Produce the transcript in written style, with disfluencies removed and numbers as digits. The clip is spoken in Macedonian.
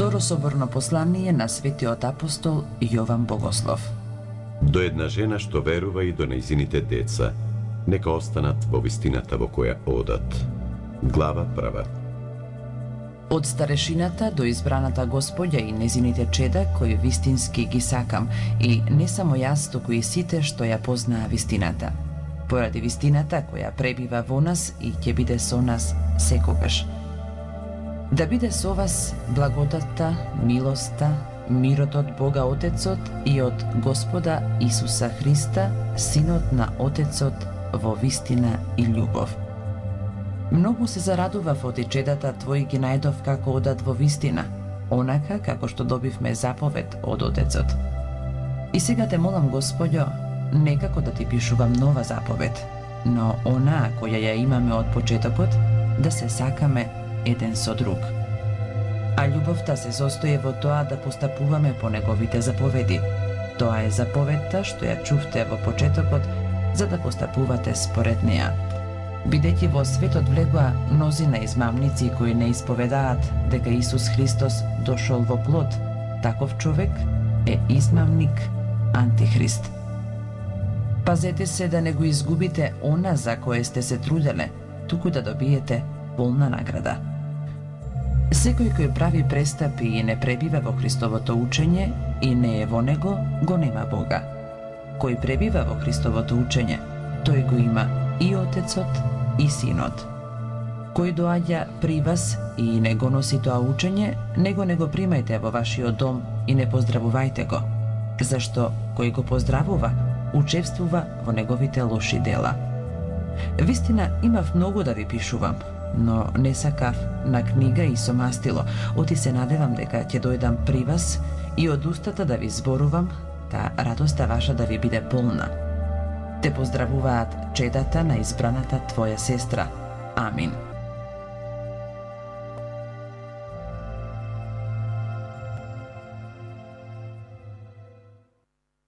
Второ соборно послание на светиот апостол Јован Богослов. До една жена што верува и до нејзините деца, нека останат во вистината во која одат. Глава 1. Од старешината до избраната Господја и незините чеда, кои вистински ги сакам, и не само јас, туку и сите што ја познаа вистината. Поради вистината која пребива во нас и ќе биде со нас секогаш. Да биде со вас благодатта, милоста, мирот од Бога Отецот и од Господа Исуса Христа, Синот на Отецот, во вистина и љубов. Многу се зарадував од чедата твои ги најдов како одат во вистина, онака како што добивме заповед од Отецот. И сега те молам, Господјо, не како да ти пишувам нова заповед, но онаа која ја имаме од почетокот, да се сакаме еден со друг. А љубовта се состои во тоа да постапуваме по неговите заповеди. Тоа е заповедта што ја чувте во почетокот, за да постапувате според неа. Бидејќи во светот влегоа мнозина измамници кои не исповедаат дека Исус Христос дошол во плод, таков човек е измамник, антихрист. Пазете се да не го изгубите она за кое сте се труделе, туку да добиете полна награда. Секој кој прави престапи и не пребива во Христовото учење и не е во него, го нема Бога. Кој пребива во Христовото учење, тој го има и Отецот и Синот. Кој доаѓа при вас и не го носи тоа учење, него не го примајте во вашиот дом и не поздравувајте го, зашто кој го поздравува, учествува во неговите лоши дела. Вистина, имав многу да ви пишувам, но не сакав на книга и со мастило, оти се надевам дека ќе дојдам при вас и од устата да ви зборувам, та радоста ваша да ви биде полна. Те поздравуваат чедата на избраната твоја сестра. Амин.